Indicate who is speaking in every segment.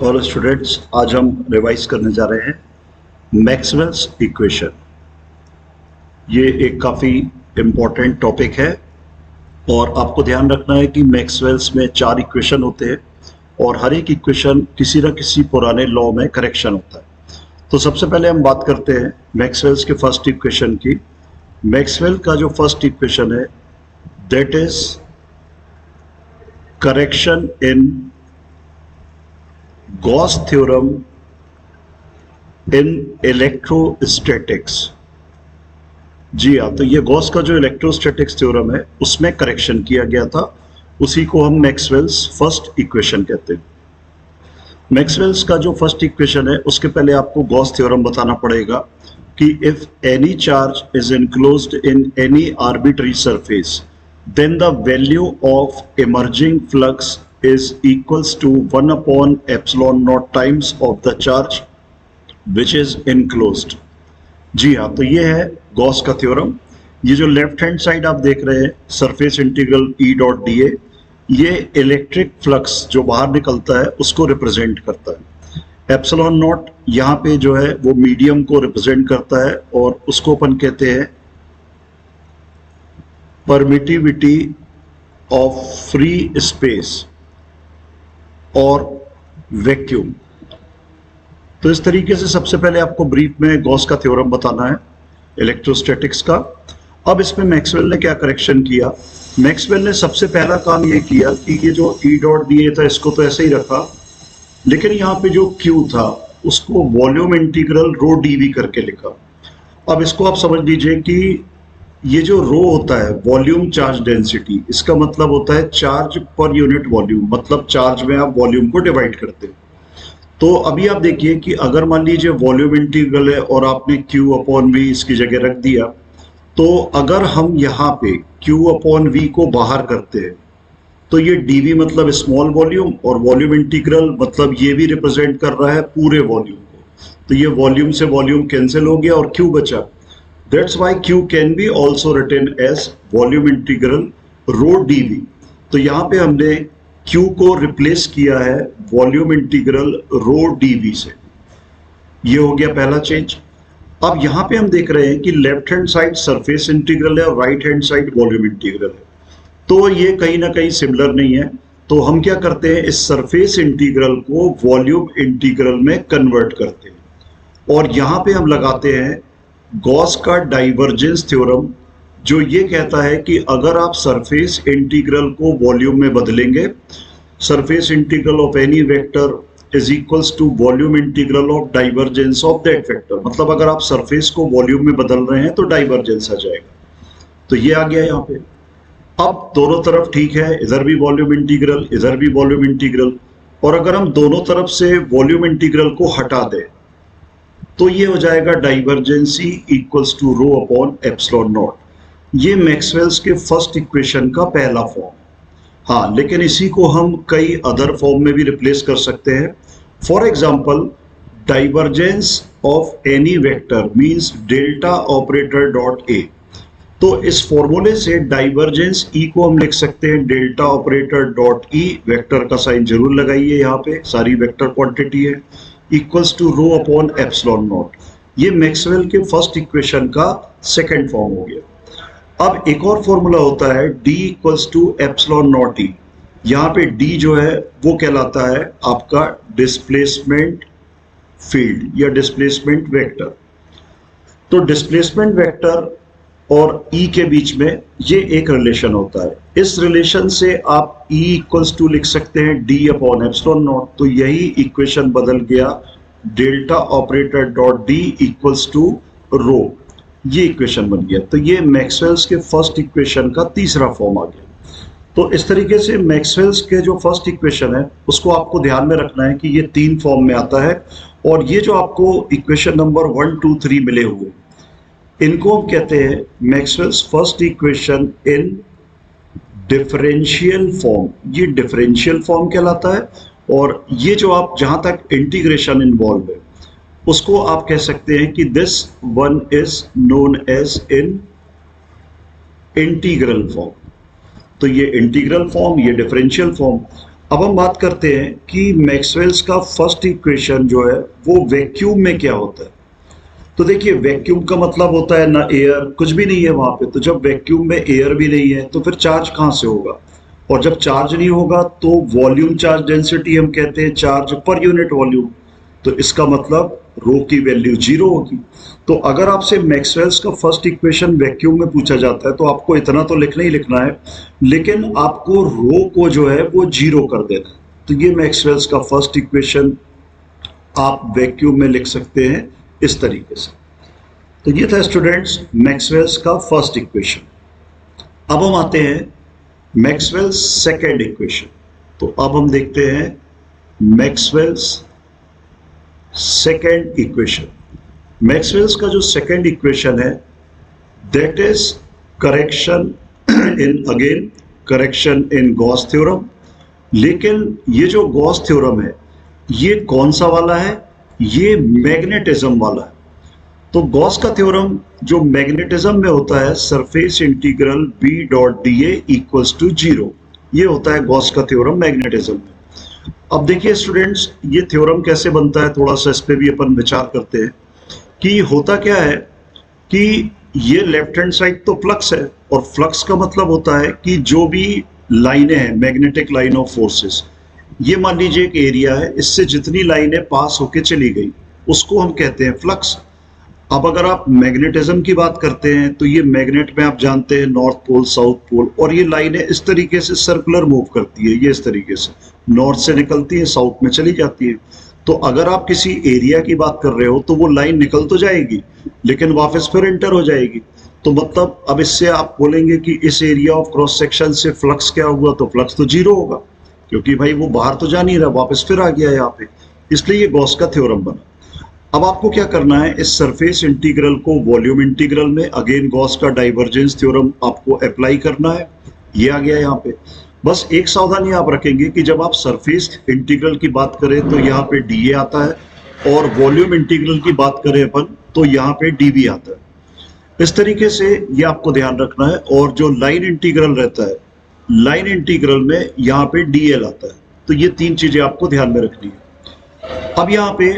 Speaker 1: और स्टूडेंट्स, आज हम रिवाइज करने जा रहे हैं मैक्सवेल्स इक्वेशन। ये एक काफ़ी इम्पॉर्टेंट टॉपिक है और आपको ध्यान रखना है कि मैक्सवेल्स में 4 इक्वेशन होते हैं और हर एक इक्वेशन किसी न किसी पुराने लॉ में करेक्शन होता है। तो सबसे पहले हम बात करते हैं मैक्सवेल्स के फर्स्ट इक्वेशन की। मैक्सवेल का जो फर्स्ट इक्वेशन है that is correction in Gauss theorem in electrostatics. जी हाँ, तो ये गॉस का जो इलेक्ट्रोस्टैटिक्स थ्योरम है उसमें करेक्शन किया गया था, उसी को हम मैक्सवेल्स फर्स्ट इक्वेशन कहते हैं। मैक्सवेल्स का जो फर्स्ट इक्वेशन है उसके पहले आपको गॉस थ्योरम बताना पड़ेगा कि if any charge is enclosed in any arbitrary surface then the value of emerging flux is equals to 1 upon epsilon naught times of the charge which is enclosed। जी हाँ, तो ये है गॉस का theorem. ये जो लेफ्ट हैंड साइड आप देख रहे हैं surface integral E dot D A, ये इलेक्ट्रिक फ्लक्स जो बाहर निकलता है उसको रिप्रेजेंट करता है। एप्सिलॉन नॉट यहाँ पे जो है वो मीडियम को रिप्रेजेंट करता है और उसको अपन कहते हैं परमिटिविटी ऑफ फ्री स्पेस और वैक्यूम। तो इस तरीके से सबसे पहले आपको ब्रीफ में गॉस का थ्योरम बताना है इलेक्ट्रोस्टैटिक्स का। अब इसमें मैक्सवेल ने क्या करेक्शन किया? मैक्सवेल ने सबसे पहला काम ये किया कि ये जो ई डॉट दिए था इसको तो ऐसे ही रखा, लेकिन यहाँ पे जो क्यू था उसको वॉल्यूम इंटीग्रल रो डीवी करके लिखा। अब इसको आप समझ लीजिए कि ये जो रो होता है वॉल्यूम चार्ज डेंसिटी, इसका मतलब होता है चार्ज पर यूनिट वॉल्यूम, मतलब चार्ज में आप वॉल्यूम को डिवाइड करते हैं। तो अभी आप देखिए कि अगर मान लीजिए वॉल्यूम इंटीग्रल है और आपने Q अपॉन V इसकी जगह रख दिया, तो अगर हम यहाँ पे Q अपॉन V को बाहर करते हैं तो ये dV मतलब स्मॉल वॉल्यूम और वॉल्यूम इंटीग्रल मतलब ये भी रिप्रेजेंट कर रहा है पूरे वॉल्यूम को। तो ये वॉल्यूम से वॉल्यूम कैंसिल हो गया और Q बचा। That's why Q can be also written as volume integral rho dV। तो यहाँ पे हमने Q को रिप्लेस किया है वॉल्यूम इंटीग्रल रो dV से। ये हो गया पहला चेंज। अब यहाँ पे हम देख रहे हैं कि left hand side surface integral है और right hand side volume integral है, तो ये कहीं ना कहीं सिमिलर नहीं है। तो हम क्या करते हैं, इस सरफेस इंटीग्रल को वॉल्यूम इंटीग्रल में कन्वर्ट करते हैं और यहाँ पे हम लगाते हैं गॉस का डाइवर्जेंस थ्योरम, जो ये कहता है कि अगर आप सरफेस इंटीग्रल को वॉल्यूम में बदलेंगे, surface integral of any vector is equals to volume integral of divergence of that vector. मतलब अगर आप सरफेस को वॉल्यूम में बदल रहे हैं तो डाइवर्जेंस आ जाएगा। तो ये आ गया यहाँ पे। अब दोनों तरफ ठीक है, इधर भी वॉल्यूम इंटीग्रल इधर भी वॉल्यूम इंटीग्रल, और अगर हम दोनों तरफ से वॉल्यूम इंटीग्रल को हटा दें तो ये हो जाएगा divergence equals to rho upon epsilon naught. ये मैक्सवेल्स के फर्स्ट इक्वेशन का पहला फॉर्म। हाँ, लेकिन इसी को हम कई अदर फॉर्म में भी रिप्लेस कर सकते हैं। For example, divergence of any vector means delta operator dot A. तो इस फॉर्मूले से डाइवर्जेंस ई को हम लिख सकते हैं delta operator dot E, vector का साइन जरूर लगाइए, यहाँ पे सारी वेक्टर क्वांटिटी है, equals to rho upon epsilon naught. ये मैक्सवेल के फर्स्ट इक्वेशन का सेकंड फॉर्म हो गया। अब एक और फॉर्मूला होता है D equals to epsilon naught E. यहाँ पे D जो है वो कहलाता है आपका डिस्प्लेसमेंट फील्ड या डिस्प्लेसमेंट वेक्टर। तो डिस्प्लेसमेंट वेक्टर और E के बीच में ये एक रिलेशन होता है। इस रिलेशन से आप E इक्वल्स टू लिख सकते हैं D अपॉन एप्सिलॉन नॉट। तो यही इक्वेशन बदल गया delta operator dot D equals to rho, ये इक्वेशन बन गया। तो ये मैक्सवेल्स के फर्स्ट इक्वेशन का तीसरा फॉर्म आ गया। तो इस तरीके से मैक्सवेल्स के जो फर्स्ट इक्वेशन है उसको आपको ध्यान में रखना है कि ये 3 फॉर्म में आता है, और ये जो आपको इक्वेशन नंबर 1, 2, 3 मिले हुए इनको हम कहते हैं Maxwell's first equation in differential form. ये डिफरेंशियल फॉर्म कहलाता है, और ये जो आप जहां तक इंटीग्रेशन इन्वॉल्व है उसको आप कह सकते हैं कि this one is known as in integral form. तो ये इंटीग्रल फॉर्म, ये डिफरेंशियल फॉर्म। अब हम बात करते हैं कि मैक्सवेल्स का फर्स्ट इक्वेशन जो है वो वैक्यूम में क्या होता है। तो देखिए, वैक्यूम का मतलब होता है ना एयर, कुछ भी नहीं है वहां पे। तो जब वैक्यूम में एयर भी नहीं है तो फिर चार्ज कहाँ से होगा, और जब चार्ज नहीं होगा तो वॉल्यूम चार्ज डेंसिटी हम कहते हैं चार्ज पर यूनिट वॉल्यूम। तो इसका मतलब रो की वैल्यू 0 होगी। तो अगर आपसे मैक्सवेल्स का फर्स्ट इक्वेशन वैक्यूम में पूछा जाता है तो आपको इतना तो लिखना ही लिखना है, लेकिन आपको रो को जो है वो 0 कर देना है। तो ये मैक्सवेल्स का फर्स्ट इक्वेशन आप वैक्यूम में लिख सकते हैं इस तरीके से। तो ये था स्टूडेंट्स मैक्सवेल्स का फर्स्ट इक्वेशन। अब हम आते हैं मैक्सवेल्स सेकेंड इक्वेशन। तो अब हम देखते हैं मैक्सवेल्स सेकेंड इक्वेशन। मैक्सवेल्स का जो सेकेंड इक्वेशन है that is correction in Gauss theorem. लेकिन ये जो गॉस थ्योरम है ये कौन सा वाला है, ये मैग्नेटिज्म वाला है। तो गॉस का थ्योरम जो मैग्नेटिज्म में होता है surface integral B dot dA equals to 0, ये होता है गॉस का थ्योरम मैग्नेटिज्म में। अब देखिए स्टूडेंट्स, ये थ्योरम कैसे बनता है, थोड़ा सा इस पे भी अपन विचार करते हैं कि होता क्या है कि ये लेफ्ट हैंड साइड तो फ्लक्स है, और फ्लक्स का मतलब होता है कि जो भी लाइनें हैं मैग्नेटिक लाइन ऑफ फोर्सेस, ये मान लीजिए एक एरिया है, इससे जितनी लाइनें पास होके चली गई उसको हम कहते हैं फ्लक्स। अब अगर आप मैग्नेटिज्म की बात करते हैं तो ये मैग्नेट में आप जानते हैं नॉर्थ पोल साउथ पोल, और ये लाइनें इस तरीके से सर्कुलर मूव करती है, ये इस तरीके से नॉर्थ से निकलती है साउथ में चली जाती है। तो अगर आप किसी एरिया की बात कर रहे हो तो वो लाइन निकल तो जाएगी लेकिन वापस फिर एंटर हो जाएगी। तो मतलब अब इससे आप बोलेंगे कि इस एरिया ऑफ क्रॉस सेक्शन से फ्लक्स क्या हुआ, तो फ्लक्स तो 0 होगा, क्योंकि भाई वो बाहर तो जा नहीं रहा, वापस फिर आ गया यहाँ पे, इसलिए ये गॉस का थ्योरम बना। अब आपको क्या करना है, इस सरफेस इंटीग्रल को वॉल्यूम इंटीग्रल में अगेन गॉस का डाइवर्जेंस थ्योरम आपको अप्लाई करना है। ये आ गया यहाँ पे। बस एक सावधानी आप रखेंगे कि जब आप सरफेस इंटीग्रल की बात करें तो यहाँ पे dA आता है, और वॉल्यूम इंटीग्रल की बात करें अपन तो यहाँ पे dV आता है। इस तरीके से ये आपको ध्यान रखना है। और जो लाइन इंटीग्रल रहता है, लाइन इंटीग्रल में यहाँ पे dl आता है। तो ये तीन चीजें आपको ध्यान में रखनी है। अब यहाँ पे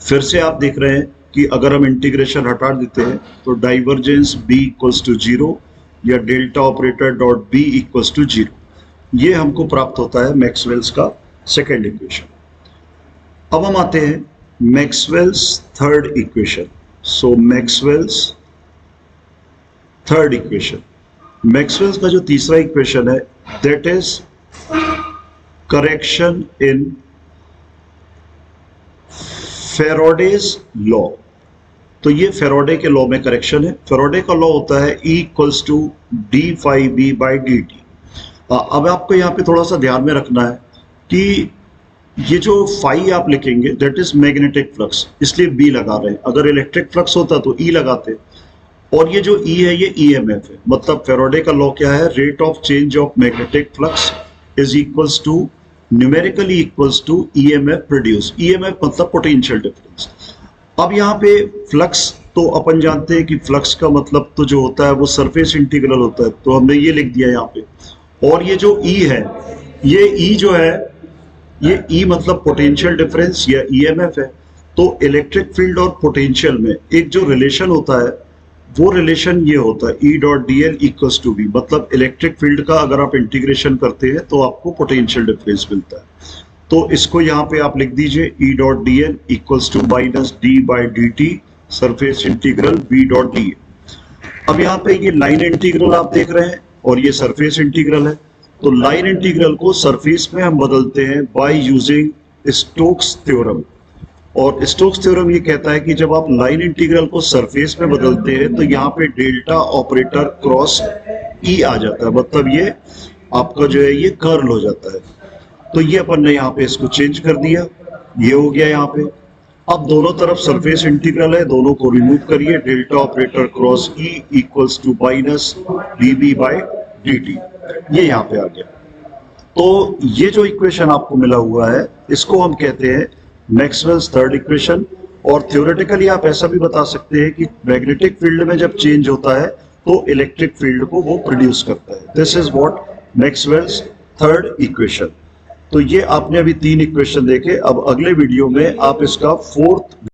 Speaker 1: फिर से आप देख रहे हैं कि अगर हम इंटीग्रेशन हटा देते हैं तो डाइवर्जेंस B इक्वल्स टू 0 या delta operator dot B equals to 0, ये हमको प्राप्त होता है मैक्सवेल्स का सेकेंड इक्वेशन। अब हम आते हैं मैक्सवेल्स थर्ड इक्वेशन। सो मैक्सवेल्स थर्ड इक्वेशन, मैक्सवेल्स का जो तीसरा इक्वेशन है that is correction in Faraday's law. तो ये फेराडे के लॉ में करेक्शन है। फेराडे का लॉ होता है E equals to d phi B by d t. अब आपको यहाँ पे थोड़ा सा ध्यान में रखना है कि ये जो फाई आप लिखेंगे दैट इज मैग्नेटिक फ्लक्स, इसलिए बी लगा रहे हैं। अगर इलेक्ट्रिक फ्लक्स होता तो ई लगाते, और ये जो ई है ये ईएमएफ है। मतलब फेराडे का लॉ क्या है, rate of change of magnetic flux is equals to numerically equals to EMF produce. EMF मतलब पोटेंशियल डिफरेंस। अब यहाँ पे फ्लक्स तो अपन जानते हैं कि फ्लक्स का मतलब तो जो होता है वो सरफेस इंटीग्रल होता है, तो हमने ये लिख दिया यहाँ पे। और ये जो ई है, ये ई जो है, ये ई मतलब पोटेंशियल डिफरेंस या ईएमएफ है। तो इलेक्ट्रिक फील्ड और पोटेंशियल में एक जो रिलेशन होता है वो रिलेशन ये होता है E dot d l equals to B. मतलब इलेक्ट्रिक फील्ड का अगर आप इंटीग्रेशन करते हैं तो आपको पोटेंशियल डिफरेंस मिलता है। तो इसको यहाँ पे आप लिख दीजिए E dot d l equals to minus d by d t surface integral B dot d l. अब यहाँ पे ये लाइन इंटीग्रल आप देख रहे हैं और ये सरफेस इंटीग्रल है। तो लाइन इंटीग्रल को सरफेस में हम बदलते हैं बाय यूजिंग स्टोक्स थ्योरम। और स्टोक्स थ्योरम ये कहता है कि जब आप लाइन इंटीग्रल को सरफेस में बदलते हैं तो यहाँ पे डेल्टा ऑपरेटर क्रॉस ई आ जाता है। मतलब ये आपका जो है ये कर्ल हो जाता है। तो ये अपन ने यहाँ पे इसको चेंज कर दिया, ये हो गया यहाँ पे। अब दोनों तरफ सरफेस इंटीग्रल है, दोनों को रिमूव करिए। Delta operator cross E equals to minus d B by d t, ये यहाँ पे आ गया। तो ये जो इक्वेशन आपको मिला हुआ है इसको हम कहते हैं मैक्सवेल्स थर्ड इक्वेशन। और थ्योरेटिकली आप ऐसा भी बता सकते हैं कि मैग्नेटिक फील्ड में जब चेंज होता है तो इलेक्ट्रिक फील्ड को वो प्रोड्यूस करता है। This is what Maxwell's third equation. तो ये आपने अभी 3 इक्वेशन देखे। अब अगले वीडियो में आप इसका फोर्थ